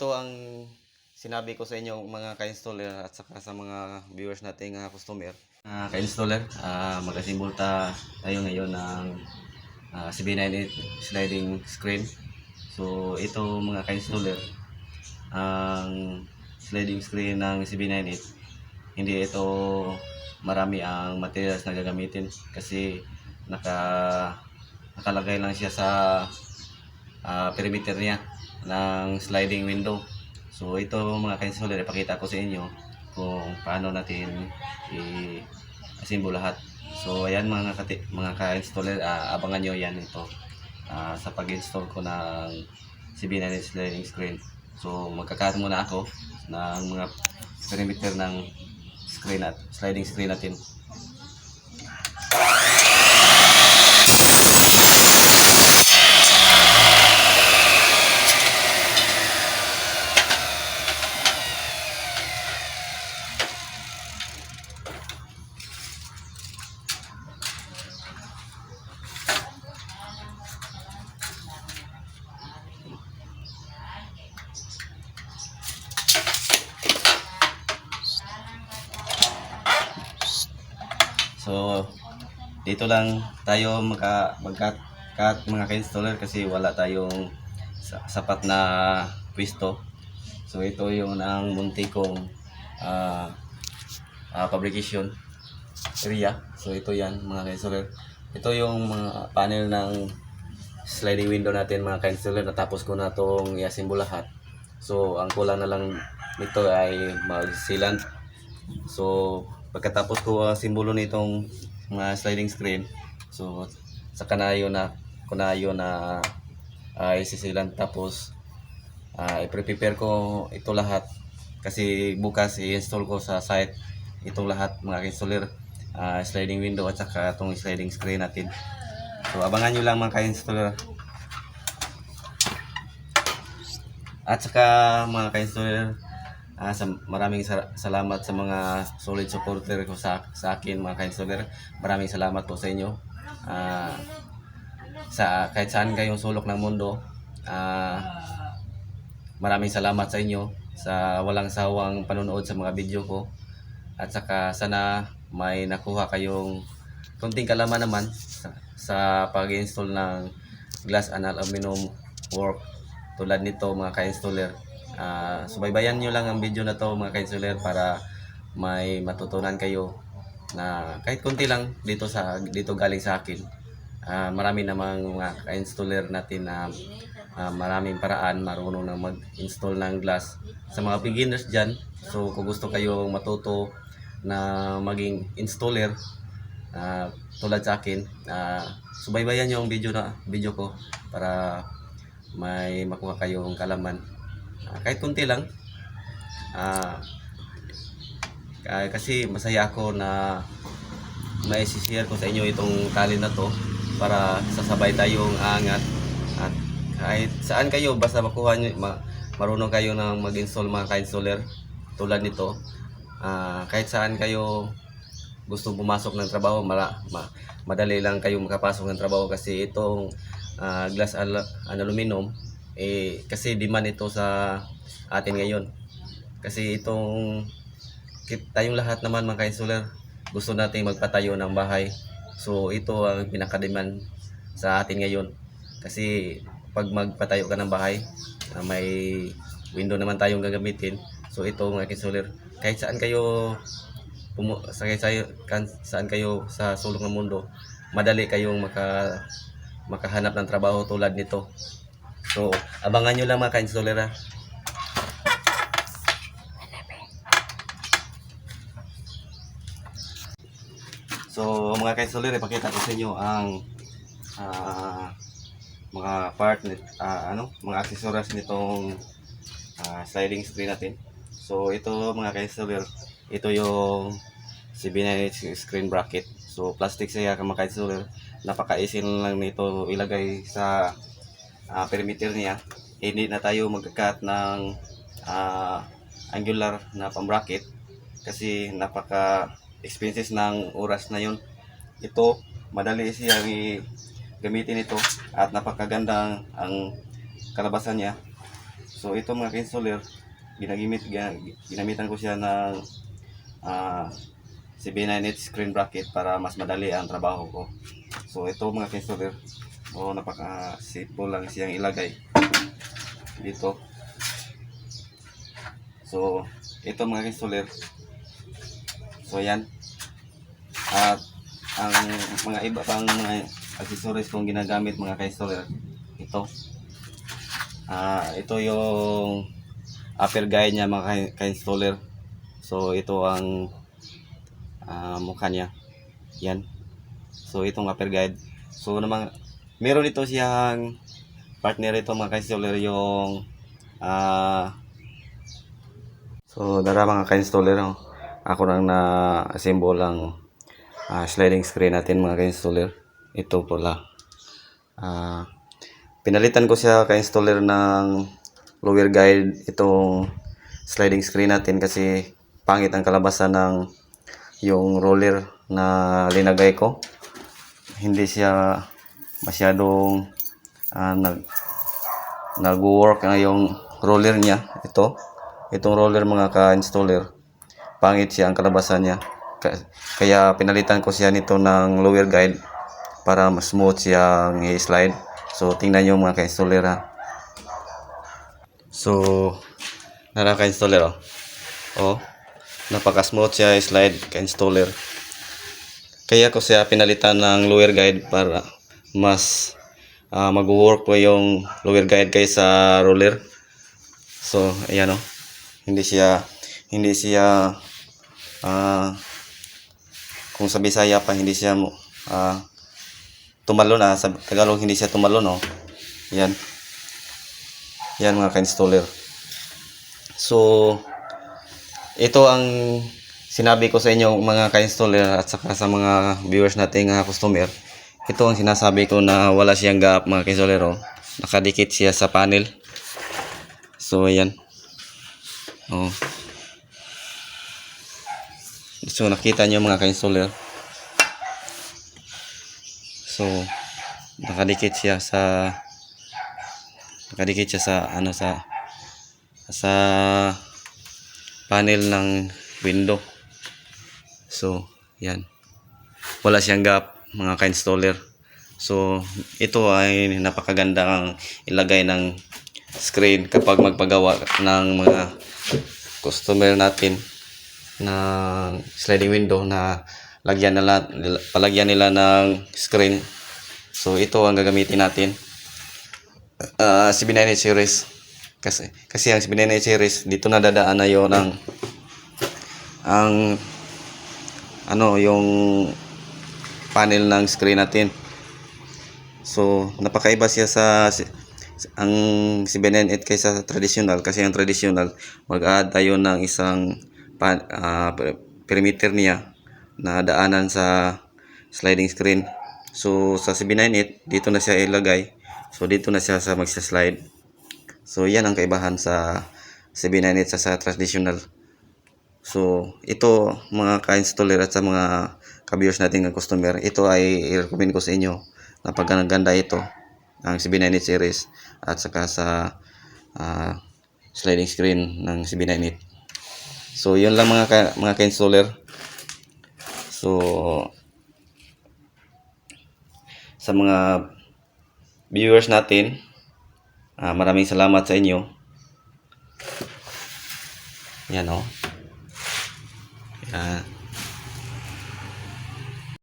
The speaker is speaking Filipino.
ito ang sinabi ko sa inyo mga ka-installer at saka sa mga viewers nating customer. Ka-installer, mag-assemble tayo ngayon ng CB98 sliding screen. So ito mga ka-installer, ang sliding screen ng CB98, hindi ito marami ang materials na gagamitin kasi nakalagay lang siya sa perimeter niya ng sliding window. So ito mga ka-installer, ipakita ko sa inyo kung paano natin i-assemble lahat. So ayan mga ka-installer, abangan nyo yan ito sa pag-install ko ng CB98 sliding screen. So magkakaroon muna ako ng mga perimeter ng screen at sliding screen natin. So dito lang tayo mag-cut mga ka-installer kasi wala tayong sapat na pwesto. So ito yung ang munti kong fabrication area. So ito yan mga ka-installer. Ito yung mga panel ng sliding window natin mga ka-installer. Natapos ko na itong i-assemble lahat. So ang kulang na lang nito ay mag-sealant. So pagkatapos ko simbolo nitong mga sliding screen, so saka na yun na isisilan, tapos i-prepare ko ito lahat kasi bukas i-install ko sa site itong lahat mga ka-installer, sliding window at saka itong sliding screen natin. So abangan nyo lang mga ka-installer. At saka mga ka-installer, maraming salamat sa mga solid supporter ko sa akin mga ka-installer. Maraming salamat po sa inyo. Kahit saan kayong sulok ng mundo, maraming salamat sa inyo sa walang sawang panonood sa mga video ko. At saka sana may nakuha kayong konting kalaman naman sa pag-install ng glass and aluminum work tulad nito mga ka-installer. Subaybayan nyo lang ang video na to mga ka-installer para may matutunan kayo na kahit konti lang dito galing sa akin. Marami namang mga ka-installer natin na maraming paraan, marunong na mag-install ng glass. Sa mga beginners dyan, so kung gusto kayong matuto na maging installer tulad sa akin, subaybayan nyo ang video ko para may makuha kayong kalaman. Kahit kunti lang, kasi masaya ako na mai-share ko sa inyo itong talent na to para sasabay tayong angat. At kahit saan kayo, basta makuha nyo, marunong kayo na mag-install mga ka-installer tulad nito, kahit saan kayo gusto pumasok ng trabaho, madali lang kayo makapasok ng trabaho kasi itong glass and aluminum, kasi demand ito sa atin ngayon. Kasi tayong lahat naman mga ka-installer, gusto natin magpatayo ng bahay. So ito ang pinaka-demand sa atin ngayon. Kasi pag magpatayo ka ng bahay, may window naman tayong gagamitin. So ito mga ka-installer, kahit saan kayo saan kayo sa sulok ng mundo, madali kayong makahanap ng trabaho tulad nito. So abangan nyo lang mga ka-installer. So mga ka-installer, ipakita ko sa inyo ang mga part mga accessories nitong sliding screen natin. So ito mga ka-installer, ito yung CB98 screen bracket. So plastic siya mga ka-installer. Napaka-easy lang nito ilagay sa perimeter niya. Hindi na tayo magka-cut ng angular na pang-bracket kasi napaka expenses ng oras na yun. Ito madali siya gamitin ito at napakaganda ang kalabasan niya. So ito mga ka-installer, ginamitan ko siya ng CB98 screen bracket para mas madali ang trabaho ko. So ito mga ka-installer, napaka-simple lang siyang ilagay dito. So ito mga ka-installer, so yan. At ang mga iba pang mga accessories kong ginagamit mga ka-installer, ito yung upper guide niya mga ka-installer. So ito ang mukha niya, yan. So itong upper guide, so namang meron ito siyang partner ito mga ka-installer, yung so dara mga ka-installer, ako nang na-assemble ang sliding screen natin mga ka-installer. Ito pala, pinalitan ko siya ka-installer ng lower guide itong sliding screen natin kasi pangit ang kalabasan ng yung roller na linagay ko. Hindi siya masyadong nag-work yung roller niya. Itong roller mga ka-installer, pangit siya ang kalabasan niya. Kaya pinalitan ko siya nito ng lower guide para mas smooth siyang i-slide. So tingnan nyo mga ka-installer ha. So nara ka-installer napaka-smooth siya i-slide ka-installer. Kaya ko siya pinalitan ng lower guide para mas mag-work po yung lower guide kaysa roller. So ayan hindi siya kung sa Bisaya pa hindi siya tumalon, sa Tagalog hindi siya tumalon yan mga ka-installer. So ito ang sinabi ko sa inyo mga ka-installer at saka sa mga viewers nating customer. Ito ang sinasabi ko na wala siyang gap mga ka-installer. Nakadikit siya sa panel. So ayan. So nakita nyo mga ka-installer. So nakadikit siya sa sa panel ng window. So yan, wala siyang gap mga ka-installer. So ito ay napakaganda ang ilagay ng screen kapag magpagawa ng mga customer natin ng sliding window na palagyan nila ng screen. So ito ang gagamitin natin, CB98 series. Kasi ang CB98 series dito nadadaan na yon yung panel ng screen natin. So napakaiba siya ang CB98 kaysa traditional, kasi ang traditional mag-add tayo ng isang perimeter niya na daanan sa sliding screen. So sa CB98 dito na siya ilagay. So dito na siya sa magsa-slide. So yan ang kaibahan sa CB98 sa traditional. So ito mga ka-installer at sa mga ka-viewers natin ng customer, ito ay i-recommend ko sa inyo. Napakaganda ito ang CB98 series at saka sa sliding screen ng CB98. So yun lang mga ka-installer. So sa mga viewers natin, maraming salamat sa inyo. Yan Yan.